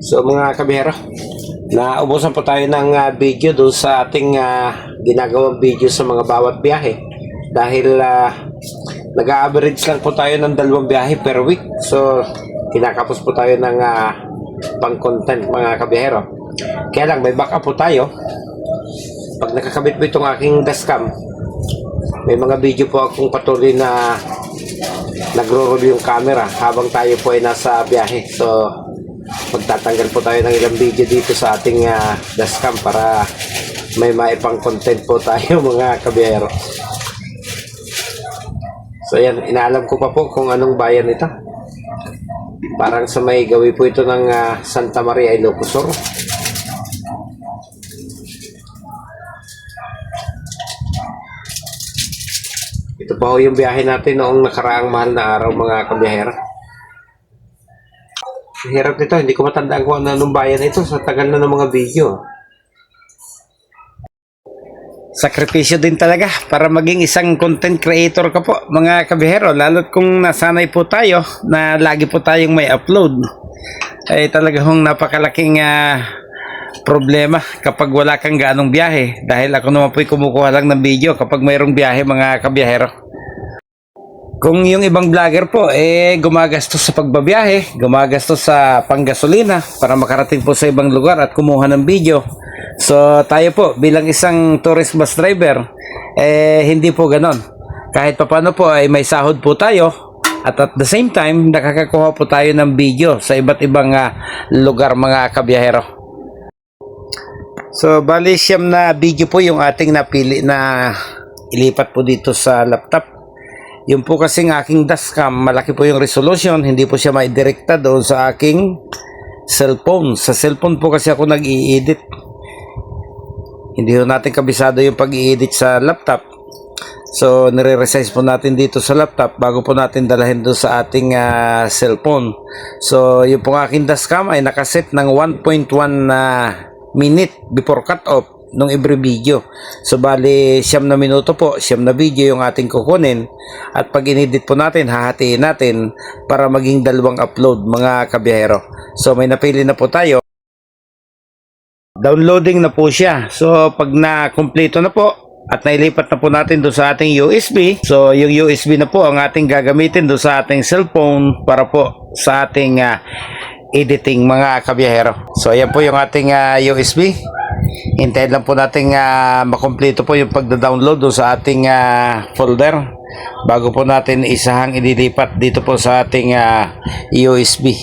So mga kabihero, naubusan po tayo ng video doon sa ating ginagawang video sa mga bawat biyahe. Dahil nag-average lang po tayo ng 2 biyahe per week. So kinakapos po tayo ng pang-content mga kabihero. Kaya lang may backup po tayo. Pag nakakabit po itong aking dashcam, may mga video po akong patuloy na nagro-review yung camera habang tayo po ay nasa biyahe. So magtatanggal po tayo ng ilang video dito sa ating dashcam para may maipang content po tayo mga kabiyero. So yan, inaalam ko pa po kung anong bayan ito. Parang sa may gawi po ito ng Santa Maria, Ilocos Sur. Ito pa ho yung biyahe natin noong nakaraang mahal na araw mga kabiyahero. Hirap nito, hindi ko matandaan kung anong bayan ito sa tagal na ng mga video. Sakripisyo din talaga para maging isang content creator ka po mga kabihero, lalo't kung nasanay po tayo na lagi po tayong may upload, ay talagang napakalaking problema kapag wala kang ganong biyahe, dahil ako naman po'y kumukuha lang ng video kapag mayroong biyahe mga kabihero. Kung yung ibang vlogger po gumagastos sa pagbabiyahe, gumagastos sa panggasolina para makarating po sa ibang lugar at kumuha ng video. So tayo po bilang isang tourist bus driver, hindi po ganon. Kahit papaano po ay may sahod po tayo at the same time nakakakuha po tayo ng video sa iba't ibang lugar mga kabiyahero. So bali siyam na video po yung ating napili na ilipat po dito sa laptop. Yung po kasing aking dashcam, malaki po yung resolution, hindi po siya maidirekta doon sa aking cellphone. Sa cellphone po kasi ako nag-i-edit. Hindi po natin kabisado yung pag-i-edit sa laptop. So, nire-resize po natin dito sa laptop bago po natin dalahin doon sa ating cellphone. So, yung po aking dashcam ay nakaset ng 1.1 minute before cut off nung every video. So bali 9 na minuto po, 9 na video yung ating kukunin, at pag inedit po natin, hahatiin natin para maging 2 upload mga kabiyahero. So may napili na po tayo. Downloading na po siya. So pag na-kompleto na po at nailipat na po natin doon sa ating USB, so yung USB na po ang ating gagamitin doon sa ating cellphone para po sa ating editing mga kabiyahero. So ayan po yung ating USB. Hintayin lang po natin makompleto po yung pagda-download sa ating folder bago po natin isahang ililipat dito po sa ating USB.